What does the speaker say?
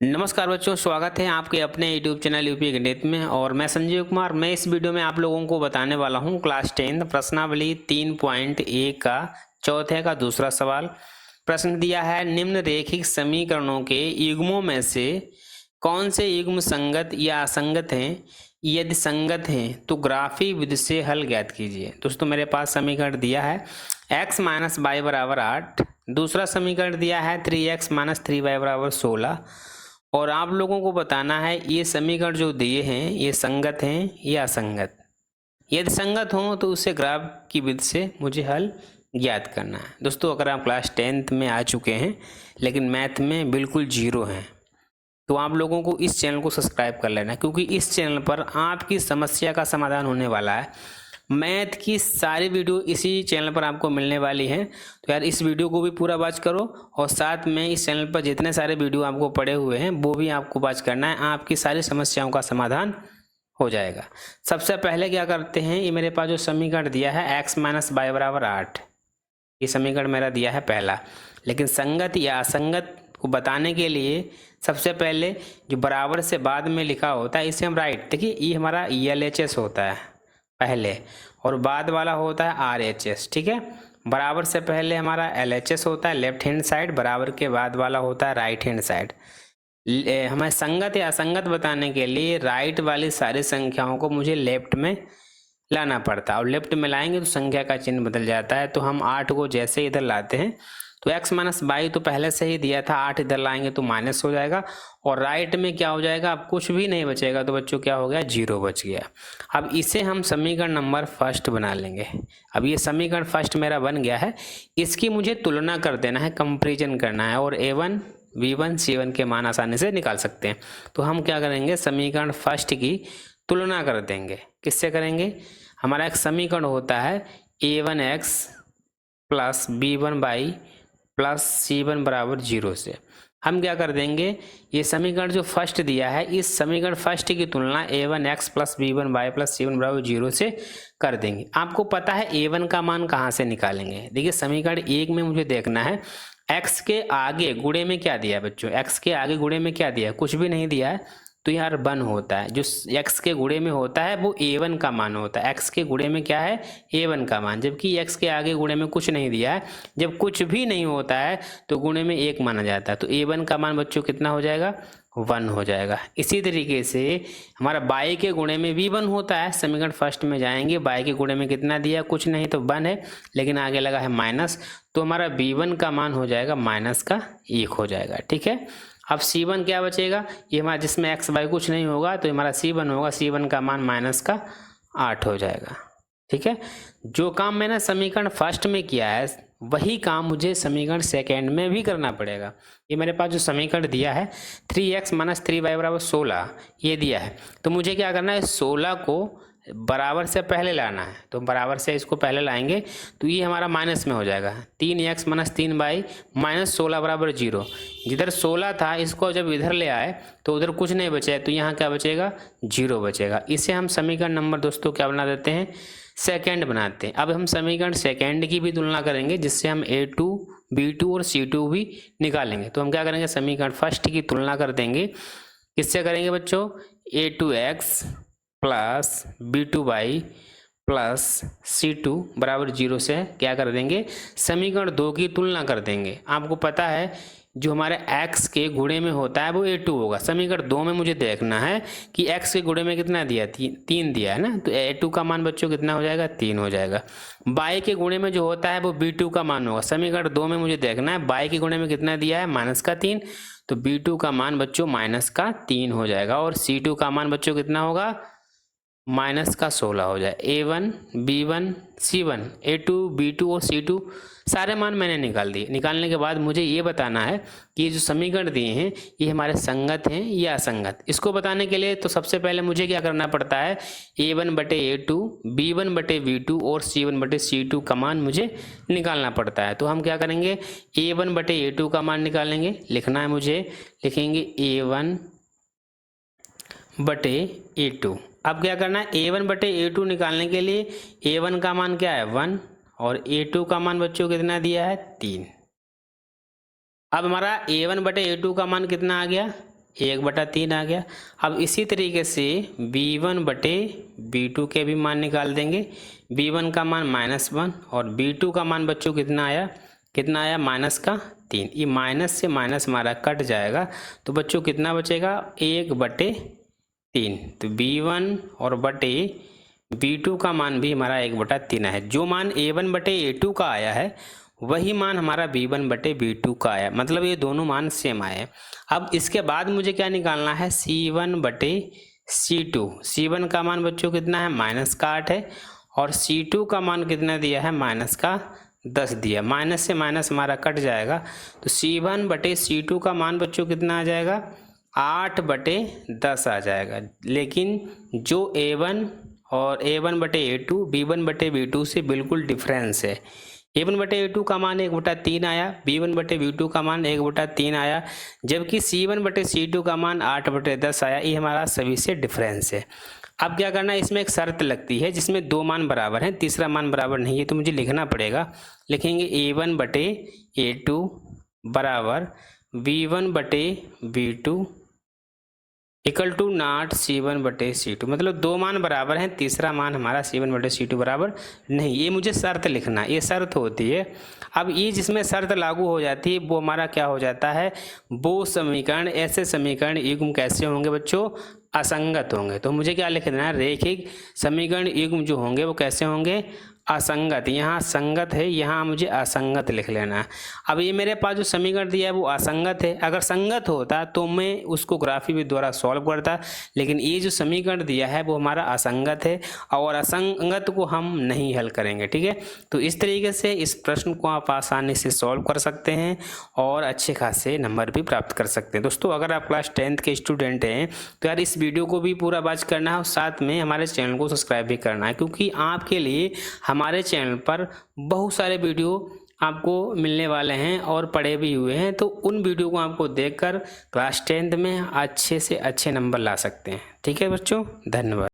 नमस्कार बच्चों, स्वागत है आपके अपने यूट्यूब चैनल यूपी गणित में। और मैं संजीव कुमार। मैं इस वीडियो में आप लोगों को बताने वाला हूं क्लास 10 प्रश्नावली 3.1 का चौथे का दूसरा सवाल। प्रश्न दिया है, निम्न रेखिक समीकरणों के युग्मों में से कौन से युग्म संगत या असंगत हैं? यदि संगत हैं तो ग्राफी विधि से हल ज्ञात कीजिए। दोस्तों मेरे पास समीकरण दिया है x माइनस वाई बराबर 8, दूसरा समीकरण दिया है 3x माइनस 3y बराबर 16, और आप लोगों को बताना है ये समीकरण जो दिए हैं ये संगत हैं या असंगत। यदि संगत हो तो उससे ग्राफ की विधि से मुझे हल ज्ञात करना है। दोस्तों अगर आप क्लास 10th में आ चुके हैं लेकिन मैथ में बिल्कुल जीरो हैं तो आप लोगों को इस चैनल को सब्सक्राइब कर लेना, क्योंकि इस चैनल पर आपकी समस्या का समाधान होने वाला है। मैथ की सारी वीडियो इसी चैनल पर आपको मिलने वाली हैं। तो यार इस वीडियो को भी पूरा वॉच करो, और साथ में इस चैनल पर जितने सारे वीडियो आपको पड़े हुए हैं वो भी आपको वॉच करना है। आपकी सारी समस्याओं का समाधान हो जाएगा। सबसे पहले क्या करते हैं, ये मेरे पास जो समीकरण दिया है x माइनस वाई बराबर 8, ये समीकरण मेरा दिया है पहला। लेकिन संगत या असंगत को बताने के लिए सबसे पहले जो बराबर से बाद में लिखा होता है इसे हम राइट, देखिए ये हमारा LHS होता है पहले, और बाद वाला होता है RHS। ठीक है, बराबर से पहले हमारा LHS होता है लेफ्ट हैंड साइड, बराबर के बाद वाला होता है राइट हैंड साइड। हमें संगत या असंगत बताने के लिए राइट वाली सारी संख्याओं को मुझे लेफ्ट में लाना पड़ता है, और लेफ्ट में लाएंगे तो संख्या का चिन्ह बदल जाता है। तो हम 8 को जैसे इधर लाते हैं तो x माइनस वाई तो पहले से ही दिया था, 8 इधर लाएंगे तो माइनस हो जाएगा, और राइट में क्या हो जाएगा, अब कुछ भी नहीं बचेगा। तो बच्चों क्या हो गया, 0 बच गया। अब इसे हम समीकरण नंबर फर्स्ट बना लेंगे। अब ये समीकरण फर्स्ट मेरा बन गया है, इसकी मुझे तुलना कर देना है, कंपेरिजन करना है, और a1 b1 c1 के मान आसानी से निकाल सकते हैं। तो हम क्या करेंगे, समीकरण फर्स्ट की तुलना कर देंगे। किससे करेंगे, हमारा एक समीकरण होता है a1x plus b1y plus c1 बराबर 0 से। हम क्या कर देंगे, ये समीकरण जो फर्स्ट दिया है इस समीकरण फर्स्ट की तुलना a1x plus b1y plus c1 बराबर 0 से कर देंगे। आपको पता है a1 का मान कहाँ से निकालेंगे। देखिए समीकरण 1 में मुझे देखना है x के आगे गुणे में क्या दिया है बच्चों, x के आगे गुणे में क्या दिया है, कुछ भी नहीं दिया है। तो यार 1 होता है, जो x के गुणे में होता है वो a1 का मान होता है। x के गुणे में क्या है, a1 का मान, जबकि x के आगे गुणे में कुछ नहीं दिया है। जब कुछ भी नहीं होता है तो गुणे में 1 माना जाता है। तो a1 का मान बच्चों कितना हो जाएगा, 1 हो जाएगा। इसी तरीके से हमारा y के गुणे में भी 1 होता है। समीकरण फर्स्ट में जाएंगे, y के गुणे में कितना दिया, कुछ नहीं तो 1 है, लेकिन आगे लगा है माइनस, तो हमारा b1 का मान हो जाएगा माइनस का 1 हो जाएगा। ठीक है, अब c1 क्या बचेगा, ये हमारा जिसमें x y कुछ नहीं होगा तो हमारा c1 होगा, c1 का मान माइनस का 8 हो जाएगा। ठीक है, जो काम मैंने समीकरण फर्स्ट में किया है वही काम मुझे समीकरण सेकेंड में भी करना पड़ेगा। ये मेरे पास जो समीकरण दिया है 3x माइनस 3y बराबर 16 ये दिया है, तो मुझे क्या करना है, 16 को बराबर से पहले लाना है। तो बराबर से इसको पहले लाएंगे तो ये हमारा माइनस में हो जाएगा, 3x माइनस 3y माइनस 16 बराबर 0। जिधर 16 था इसको जब इधर ले आए तो उधर कुछ नहीं बचा है, तो यहाँ क्या बचेगा, 0 बचेगा। इसे हम समीकरण नंबर दोस्तों क्या बना देते हैं, सेकेंड बनाते हैं। अब हम समीकरण सेकेंड की भी तुलना करेंगे, जिससे हम a2 b2 और c2 भी निकालेंगे। तो हम क्या करेंगे, समीकरण फर्स्ट की तुलना कर देंगे। किससे करेंगे बच्चों, a2x plus b2y plus c2 बराबर 0 से क्या कर देंगे, समीकरण 2 की तुलना कर देंगे। आपको पता है जो हमारे x के गुणे में होता है वो a2 होगा। समीकरण 2 में मुझे देखना है कि x के गुणे में कितना दिया, 3 दिया है ना, तो a2 का मान बच्चों कितना हो जाएगा, 3 हो जाएगा। y के गुणे में जो होता है वो b2 का मान होगा। समीकरण 2 में मुझे देखना है y के गुणे में कितना दिया है, माइनस का 3, तो b2 का मान बच्चों माइनस का 3 हो जाएगा, और c2 का मान बच्चों कितना होगा, माइनस का 16 हो जाए। a1 b1 c1 a2 b2 और c2 सारे मान मैंने निकाल दिए। निकालने के बाद मुझे ये बताना है कि ये जो समीकरण दिए हैं ये हमारे संगत हैं या असंगत। इसको बताने के लिए तो सबसे पहले मुझे क्या करना पड़ता है, a1 बटे a2 b1 बटे b2 और c1 बटे c2 का मान मुझे निकालना पड़ता है। तो हम क्या करेंगे, a1 बटे a2 का मान निकालेंगे, लिखना है मुझे, लिखेंगे a1 बटे a2। अब क्या करना है, a1 बटे a2 निकालने के लिए a1 का मान क्या है, 1, और a2 का मान बच्चों कितना दिया है, 3। अब हमारा a1 बटे a2 का मान कितना आ गया, 1/3 आ गया। अब इसी तरीके से b1/b2 के भी मान निकाल देंगे। b1 का मान -1 और b2 का मान बच्चों कितना आया -3। ये माइनस से माइनस हमारा कट जाएगा तो बच्चों कितना बचेगा 1/3। तो b1 और बटे b2 का मान भी हमारा 1/3 है। जो मान a1/a2 का आया है वही मान हमारा b1/b2 का आया, मतलब ये दोनों मान सेम आए। अब इसके बाद मुझे क्या निकालना है c1/c2। c1 का मान बच्चों कितना है -8 है और c2 का मान कितना दिया है -10 दिया। माइनस से माइनस हमारा कट जाएगा तो c1/c2 का मान बच्चों कितना आ जाएगा 8/10 आ जाएगा। लेकिन जो a1 और a1/a2 b1/b2 से बिल्कुल डिफरेंस है। a1/a2 का मान 1/3 आया, b1/b2 का मान 1/3 आया, जबकि c1/c2 का मान 8/10 आया। ये हमारा सभी से डिफरेंस है। अब क्या करना है, इसमें एक शर्त लगती है जिसमें 2 मान बराबर हैं, तीसरा मान बराबर नहीं है, तो मुझे लिखना पड़ेगा। लिखेंगे a1/a2 बराबर b1/b2 equal to not c1/c2, मतलब 2 मान बराबर हैं, तीसरा मान हमारा c1/c2 बराबर नहीं। ये मुझे शर्त लिखना, ये शर्त होती है। अब ये जिसमें शर्त लागू हो जाती है वो हमारा क्या हो जाता है, वो समीकरण, ऐसे समीकरण युग्म कैसे होंगे बच्चों, असंगत होंगे। तो मुझे क्या लिख देना है, रैखिक समीकरण युग्म जो होंगे वो कैसे होंगे, असंगत। यहाँ संगत है, यहाँ मुझे असंगत लिख लेना है। अब ये मेरे पास जो समीकरण दिया है वो असंगत है, अगर संगत होता तो मैं उसको ग्राफी विधि द्वारा सॉल्व करता, लेकिन ये जो समीकरण दिया है वो हमारा असंगत है और असंगत को हम नहीं हल करेंगे। ठीक है, तो इस तरीके से इस प्रश्न को आप आसानी से सॉल्व कर सकते हैं और अच्छे खासे नंबर भी प्राप्त कर सकते हैं। दोस्तों, अगर आप क्लास 10th के स्टूडेंट हैं तो यार इस वीडियो को भी पूरा वॉच करना है और साथ में हमारे चैनल को सब्सक्राइब भी करना है, क्योंकि आपके लिए हमारे चैनल पर बहुत सारे वीडियो आपको मिलने वाले हैं और पढ़े भी हुए हैं। तो उन वीडियो को आपको देखकर क्लास 10th में अच्छे से अच्छे नंबर ला सकते हैं। ठीक है बच्चों, धन्यवाद।